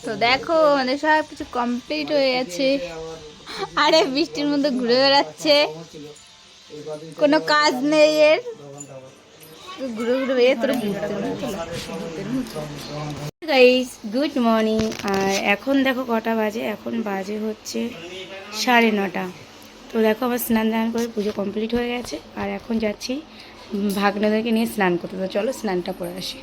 তো দেখো আমাদের সব কিছু কমপ্লিট হয়ে গেছে। আরে বৃষ্টির মধ্যে ঘুরে বেড়াচ্ছে, কোনো কাজ নেই এর, ঘুরে ঘুরে বেরিয়ে তোর গাইস গুড মর্নিং। আর এখন দেখো কটা বাজে, এখন বাজে হচ্ছে 9:30। তো দেখো আমার স্নান দান করে পুজো কমপ্লিট হয়ে গেছে। আর এখন যাচ্ছি ভাগনাদেরকে নিয়ে স্নান করতে। তো চলো স্নানটা করে আসি।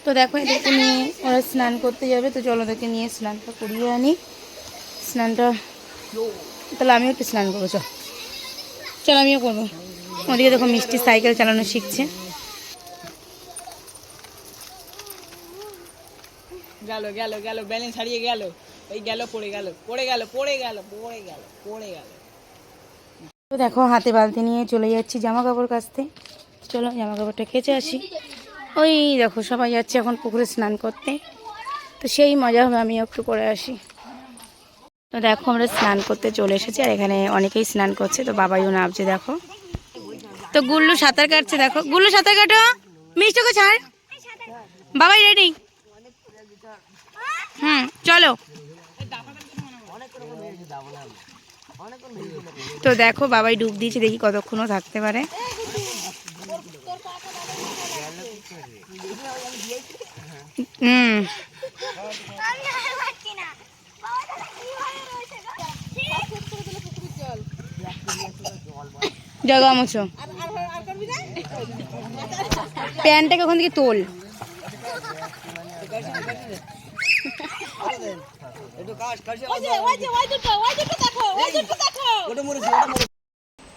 তো দেখো এদেরকে নিয়ে ওরা স্নান করতে যাবে, তো চলো ওদেরকে নিয়ে স্নানটা করিয়ে আনি। স্নানটা তাহলে আমিও একটু স্নান করবো, চল আমিও করবো। ওদিকে দেখো মিষ্টি সাইকেল চালানো শিখছে। গেল গেল গেল ব্যালেন্স হারিয়ে গেল, ওই গেল পড়ে গেল পড়ে গেল পড়ে গেল পড়ে গেল পড়ে গেল। তো দেখো হাতে বালতি নিয়ে চলে যাচ্ছি জামা কাপড় কাচতে। চলো জামা কাপড়টা কেচে আসি। ওই দেখো সবাই যাচ্ছে এখন পুকুরে স্নান করতে, তো সেই মজা হবে, আমি একটু করে আসি। তো দেখো আমরা স্নান করতে চলে এসেছি, আর এখানে অনেকেই স্নান করছে। তো বাবাইও নামছে দেখো। তো গুল্লু সাঁতার কাটছে, দেখো গুল্লু সাঁতার কাটো, মিষ্টিকে ছাড়, বাবাই রেডি। চলো। তো দেখো বাবাই ডুব দিয়েছে, দেখি কতক্ষণও থাকতে পারে। জায়গা মুছো, প্যান্টটাকে ওখান থেকে তোল।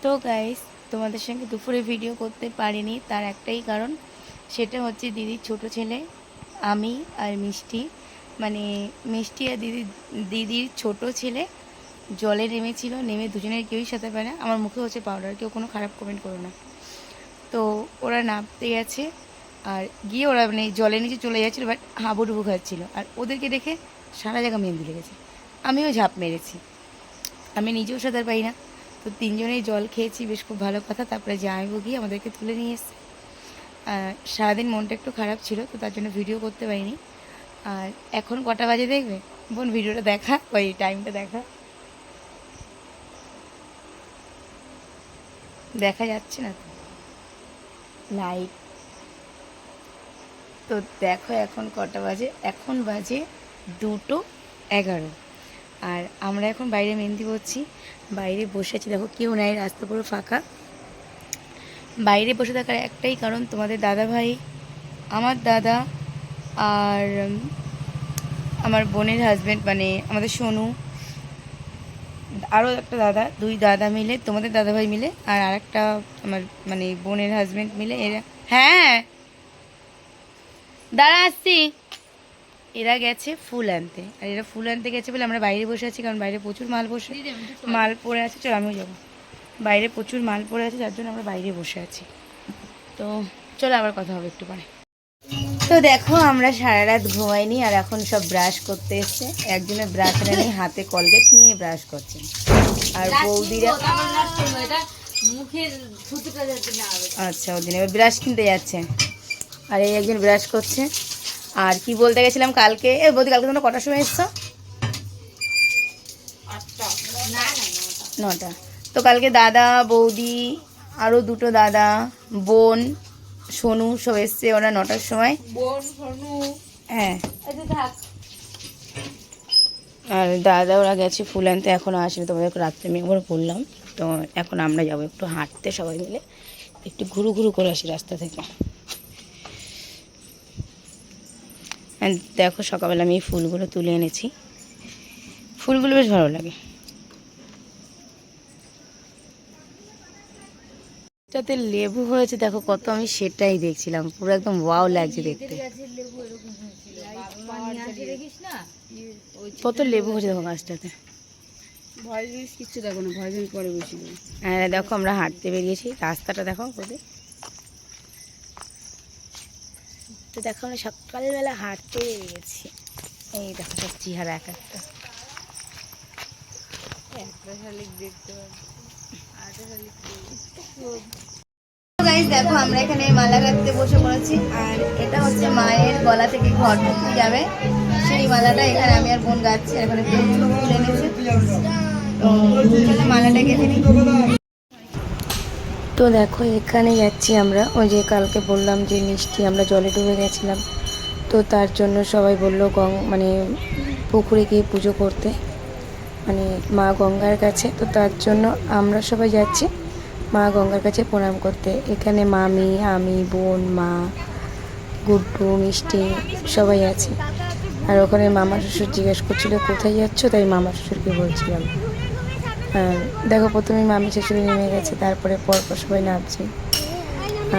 তো গাইস তোমাদের সঙ্গে দুপুরে ভিডিও করতে পারিনি, তার একটাই কারণ, সেটা হচ্ছে দিদির ছোট ছেলে, আমি আর মিষ্টি, মানে মিষ্টি আর দিদির ছোট ছেলে জলে নেমেছিল। নেমে দুজনের কেউই সাঁতার পারে না। আমার মুখে হচ্ছে পাউডার, কেউ কোনো খারাপ কমেন্ট করো না। তো ওরা নামতে গেছে, আর গিয়ে ওরা মানে জলের নিচে চলে যাচ্ছিলো, বাট হাবুডুবু খাচ্ছিলো। আর ওদেরকে দেখে সারা জায়গা মেহেন্দি লেগেছে। আমিও ঝাঁপ মেরেছি, আমি নিজেও সাঁতার পাই না। তো তিনজনেই জল খেয়েছি, বেশ খুব ভালো কথা। তারপরে জামাইবাবু গিয়ে আমাদেরকে তুলে নিয়ে এসছে। সারাদিন মনটা একটু খারাপ ছিল, তো তার জন্য ভিডিও করতে পারিনি। আর এখন কটা বাজে দেখবে বোন, ভিডিওটা দেখা, ওই টাইমটা দেখা, দেখা যাচ্ছে না তো লাইট। তো দেখো এখন কটা বাজে, এখন বাজে 2:11। আর আমরা এখন বাইরে মেহেন্দি করছি, বাইরে বসে আছি। দেখো কেউ নাই, রাস্তা পুরো ফাঁকা। বাইরে বসে থাকার একটাই কারণ, তোমাদের দাদা ভাই, আমার দাদা, আর আমার বোনের হাজব্যান্ড, মানে আমাদের সোনু, আরও একটা দাদা, দুই দাদা মিলে, তোমাদের দাদা ভাই মিলে, আর আরেকটা আমার মানে বোনের হাজব্যান্ড মিলে, এরা, হ্যাঁ দাঁড়া আসছি, এরা গেছে ফুল আনতে। আর এরা ফুল আনতে গেছে বলে আমরা বাইরে বসে আছি, কারণ বাইরে প্রচুর মাল পড়ে আছে। চলো আমিও যাবো, বাইরে প্রচুর মাল পড়ে আছে, যার জন্য আমরা বাইরে বসে আছি। তো চলো আবার কথা হবে একটু পরে। তো দেখো আমরা সারা রাত ঘুমাইনি, আর এখন সব ব্রাশ করতে এসছে। একজনের ব্রাশ এনে হাতে কলগেট নিয়ে ব্রাশ করছে, আর বৌদিরা আচ্ছা ওদিন এবার ব্রাশ কিনতে যাচ্ছে, আর এই একজন ব্রাশ করছে। আর কি বলতে গেছিলাম, কালকে বৌদি কালকে তোমরা কটার সময় এসছো? 9টা। তো কালকে দাদা, বৌদি, আরও দুটো দাদা, বোন, সোনু সব এসছে। ওরা 9টার সময়, হ্যাঁ, আর দাদা ওরা গেছে ফুল আনতে, এখনও আসেনি। তোমাদের রাত্রে আমি একবার বললাম। তো এখন আমরা যাবো একটু হাঁটতে, সবাই মিলে একটু ঘুরু ঘুরু করে আসি রাস্তা থেকে। দেখো সকালবেলা আমি এই ফুলগুলো তুলে এনেছি, ফুলগুলো বেশ ভালো লাগে। এটাতে লেবু হয়েছে দেখো কত, আমি সেটাই দেখছিলাম, পুরো একদম ওয়াও লাগছে দেখতে। কত লেবু হয়েছে দেখো গাছটাতে। ভয় জিনিস কিচ্ছু দেখো না, ভয় জিনিস পরে বসে দেবো। হ্যাঁ দেখো আমরা হাঁটতে বেরিয়েছি, রাস্তাটা দেখো ওদের। তো দেখো আমরা সকালবেলা হাঁটতে বেরিয়েছি, এই দেখো সব চেহারা এক একটা। দেখো আমরা এখানে মালা গাঁথতে বসে পড়েছি, আর এটা হচ্ছে মায়ের গলা থেকে ঘট ঢুকতে যাবে, এই মালাটা এখানে আমি আর বোন গাচ্ছি, এখানে বোন তুলে এনেছে। তো চলো মালাটা গেঁথে নিই। তো দেখো এখানে যাচ্ছি আমরা, ওই যে কালকে বললাম যে মিষ্টি আমরা জলে ডুবে গেছিলাম, তো তার জন্য সবাই বললো মানে পুকুরে গিয়ে পুজো করতে, মানে মা গঙ্গার কাছে। তো তার জন্য আমরা সবাই যাচ্ছি মা গঙ্গার কাছে প্রণাম করতে। এখানে মামি, আমি, বোন, মা, গুড্ডু, মিষ্টি সবাই আছে। আর ওখানে মামা শ্বশুর জিজ্ঞেস করছিলো কোথায় যাচ্ছ, তাই মামা শ্বশুরকে বলছিলাম। হ্যাঁ দেখো প্রথমে মামি শ্বশুরে নেমে গেছে, তারপরে পরপর সবাই নামছে।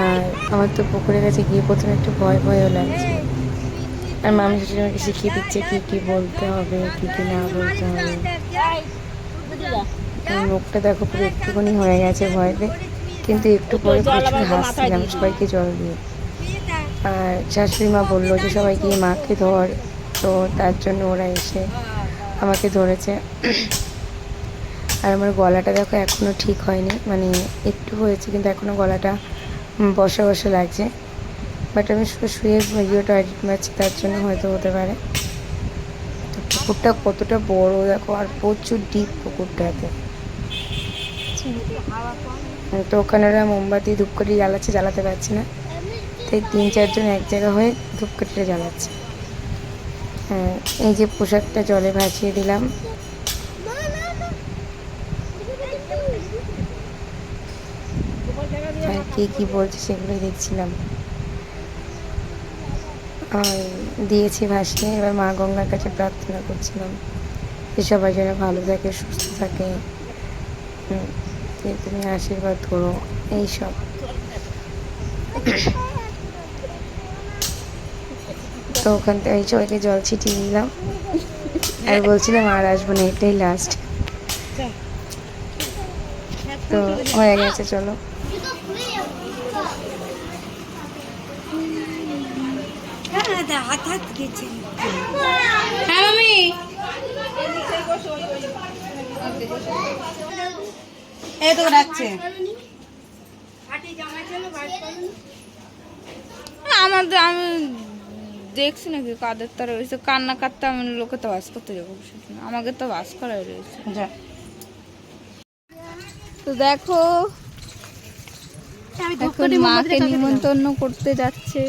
আর আমার তো পুকুরের কাছে গিয়ে প্রথমে একটু ভয় ভয়ও লাগছে। আর মামি শ্বশুর আমাকে শিখিয়ে দিচ্ছে কী কী বলতে হবে, কী কী না বলতে হবে। মুখটা দেখো পুরো একটুখানি হয়ে গেছে ভয়তে, কিন্তু একটু পরে প্রচুর হাসছিলাম সবাইকে জল দিয়ে। আর শাশুড়ি মা বললো যে সবাই গিয়ে মাকে ধর, তো তার জন্য ওরা এসে আমাকে ধরেছে। আর আমার গলাটা দেখো এখনও ঠিক হয়নি, মানে একটু হয়েছে কিন্তু এখনও গলাটা বসা বসা লাগছে। বাট আমি শুয়ে ভিডিওটা এডিট মারছি, তার জন্য হয়তো হতে পারে। তো পুকুরটা কতটা বড় দেখো, আর প্রচুর ডিপ পুকুরটাতে। তো ওখানে ওরা মোমবাতি ধূপকাঠি জ্বালাচ্ছে, জ্বালাতে পারছে না, তাই 3-4 জন এক জায়গা হয়ে ধূপকাঠিটা জ্বালাচ্ছে। হ্যাঁ এই যে পোশাকটা জলে ভাসিয়ে দিলাম। আর কে কী বলছে সেগুলোই দেখছিলাম। দিয়েছি ভাসিয়ে, এবার মা গঙ্গার কাছে প্রার্থনা করছিলাম যে সবাই যেন ভালো থাকে, সুস্থ থাকে, যে তুমি আশীর্বাদ করো, এইসব। তো ওখান থেকে সবাইকে জল ছিটিয়ে দিলাম, আর বলছিলাম আর আসবো না, এটাই লাস্ট। তো হয়ে গেছে, চলো। হ্যাঁ মামি, এই তো ডাকছে। আমাদের আমি দেখছি নাকি কাদের তারা রয়েছে, কান্না কাটতে আমি লোকে তো বাস করতে যাবো, আমাকে তো বাস করাই রয়েছে। তো দেখো মাকে নিমন্ত্রণ করতে যাচ্ছে।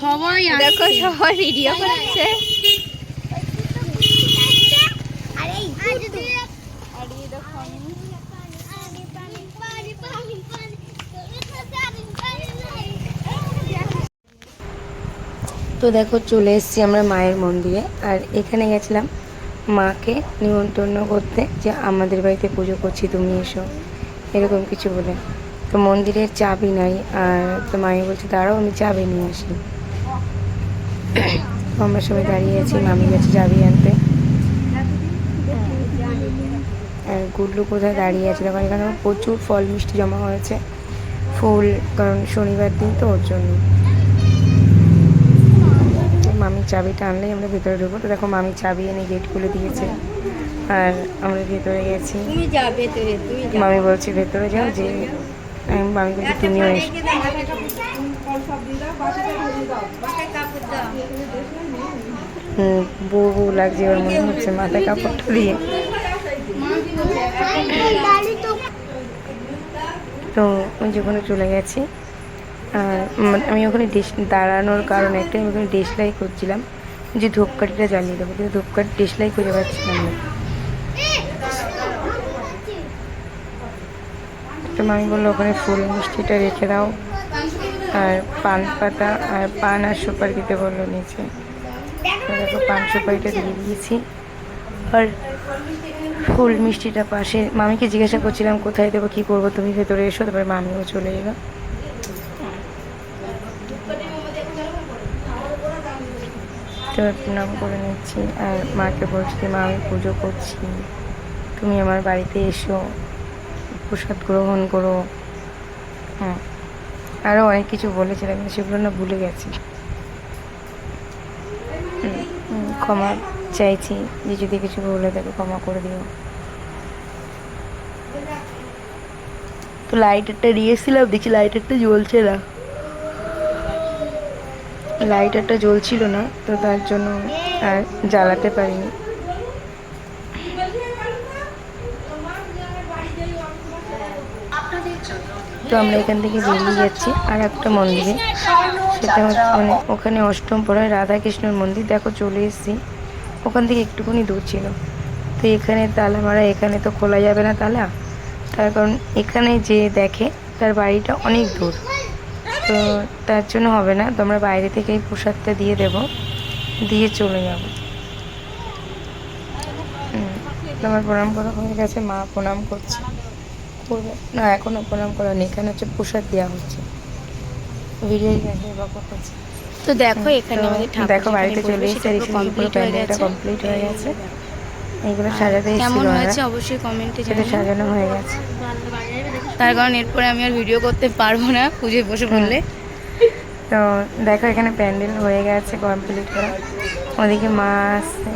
সবাই দেখো সবাই ভিডিও করছে। তো দেখো চলে এসেছি আমরা মায়ের মন্দিরে, আর এখানে গেছিলাম মাকে নিমন্ত্রণ করতে যে আমাদের বাড়িতে পুজো করছি তুমি এসো, এরকম কিছু বলে। তো মন্দিরের চাবি নাই, আর তো মামি বলছে দাঁড়াও আমি চাবি নিয়ে আসি। আমরা সবাই দাঁড়িয়ে আছি, মামি গেছে চাবি আনতে। আর গুড্লু কোথায় দাঁড়িয়ে আছে তখন, এখানে প্রচুর ফল মিষ্টি জমা হয়েছে, ফুল, কারণ শনিবার দিন তো ওর জন্য। মামি চাবিটা আনলেই আমরা ভেতরে ঢুকবো। তো দেখো মামি চাবি এনে গেট খুলে দিয়েছে, আর আমরা ভেতরে গেছি। মামি বলছে ভেতরে যাও, যে মামি বলছি তুমিও এসো। বউ বউ লাগছে এবার মনে হচ্ছে মাথায় কাপড়টা দিয়ে। তো ওখানে চলে গেছি। আর আমি ওখানে দাঁড়ানোর কারণ একটা, আমি ওখানে দেশলাই করছিলাম যে ধূপকাঠিটা জ্বালিয়ে দেবো, কিন্তু ধূপকাঠি দেশলাই খুঁজে পাচ্ছিলাম না। তো মামি বললো ওখানে ফুল মিষ্টিটা রেখে দাও, আর পান পাতা আর পান আর সুপারি দিতে বললো নিচে। তো দেখো পান সুপারিটা দিয়ে দিয়েছি, আর ফুল মিষ্টিটা পাশে। মামিকে জিজ্ঞাসা করছিলাম কোথায় দেবো, কী করবো, তুমি ভেতরে এসো। তারপরে মামিও চলে এলো। তো প্রণাম করে নিচ্ছি, আর মাকে বলছি মা আমি পুজো করছি, তুমি আমার বাড়িতে এসো, প্রসাদ গ্রহণ করো। হ্যাঁ আরও অনেক কিছু বলেছিলাম, কিন্তু সেগুলো না ভুলে গেছি। ক্ষমা চাইছি যে যদি কিছু বলে থাকে ক্ষমা করে দিও। তো লাইটারটা নিয়ে এসেছিলাম, দেখি লাইটারটা জ্বলছে না, লাইটারটা জ্বলছিল না, তো তার জন্য আর জ্বালাতে পারিনি। তো আমরা এখান থেকে বেরিয়ে যাচ্ছি আর একটা মন্দিরে, সেটা হচ্ছে মানে ওখানে অষ্টম প্রহরায় রাধাকৃষ্ণর মন্দির। দেখো চলে এসেছি, ওখান থেকে একটুখানি দূর ছিল। তো এখানে তালা মারা, এখানে তো খোলা যাবে না তালা, তার কারণ এখানে যে দেখে তার বাড়িটা অনেক দূর, তো তার জন্য হবে না। তো আমরা বাইরে থেকে এই প্রসাদটা দিয়ে দেব, দিয়ে চলে যাব। আমার প্রণাম করা হয়ে গেছে, মা প্রণাম করছে, করবে না এখনও প্রণাম করা নেই, এখানে হচ্ছে প্রসাদ দেওয়া হচ্ছে। ভিডিও করছে। তো দেখো এখানে দেখো বাড়িতে চলে এসেছে, আর এখানে পুরো প্যান্ডেলটা কমপ্লিট হয়ে গেছে। এইগুলো সাজাতে কেমন এসেছিল, হয়েছে অবশ্যই কমেন্টে সেটা সাজানো হয়ে গেছে। তার কারণ এরপরে আমি আর ভিডিও করতে পারবো না পুজোয় বসে পড়লে। তো দেখো এখানে প্যান্ডেল হয়ে গেছে কমপ্লিট করা, ওদিকে মা আসছে,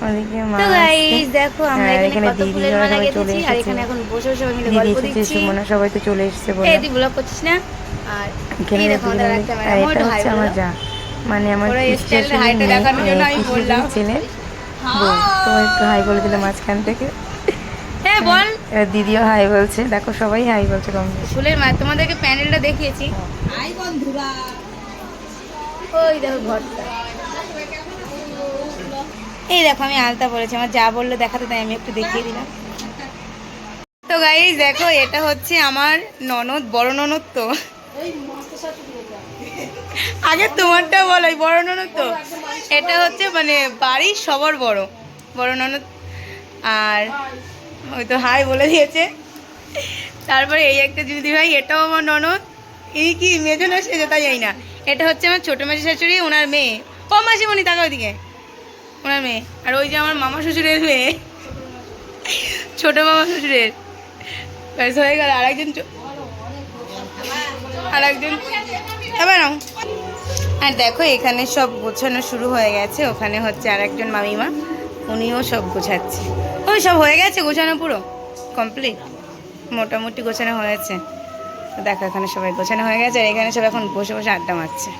ওদিকে মা আসছে, দেখো আমরা আর এখানে দিদি সবাই চলে আর এসেছে, এখানে এখন বসে বসে মিলে দিদি গল্প এসেছে, দিচ্ছি। সুমনা সবাই তো চলে এসেছে বলে। এই তুই ব্লগ করছিস না? আর এখানে এই দেখো আমাদের একটা আর ম্যাডাম এটা একটু হাই হচ্ছে আমার বলো। যা, মানে আমার ওরা পিসি স্টাইলটা শাশুড়ির হাইটা মেয়ে, দেখানোর জন্য আমি পিসি বললাম। শাশুড়ির ছেলে বউ, তো একটু হাই বলে দিলাম মাঝখান থেকে। হ্যাঁ বল। এবার দিদিও হাই বলছে, দেখো সবাই হাই বলছে কম বেশি। ফুলের মা তোমাদেরকে প্যান্ডেলটা দেখিয়েছি। আই বন্ধুরা, ওই দেখো ঘরটা। এই দেখো আমি আলতা পরেছি, আমার যা বললো দেখাতে, তাই আমি একটু দেখিয়ে দিলাম। তো গাইস দেখো এটা হচ্ছে আমার ননদ, বড় ননদ। তো আগে তোমারটা বলো, বড় ননদ। তো এটা হচ্ছে মানে বাড়ির সবার বড় বড় ননদ। আর ওই তো হাই বলে দিয়েছে। তারপরে এই একটা দিদি ভাই, এটাও আমার ননদ। এই কি মেজো না সেজো তাই যাই না, এটা হচ্ছে আমার ছোটো মাসি শাশুড়ি, ওনার মেয়ে। ও মাসিমণি তাকা ওইদিকে, ওনার মেয়ে। আর ওই যে আমার মামা শ্বশুরের মেয়ে, ছোট মামা শ্বশুরের। ব্যাস হয়ে গেল। আরেকজন এবার নাও। আর দেখো এখানে সব গোছানো শুরু হয়ে গেছে, ওখানে হচ্ছে আর একজন মামিমা, উনিও সব গোছাচ্ছে। ওই সব হয়ে গেছে গোছানো, পুরো কমপ্লিট, মোটামুটি গোছানো হয়েছে। দেখো এখানে সবাই গোছানো হয়ে গেছে, আর এখানে সব এখন বসে বসে আড্ডা মারছে।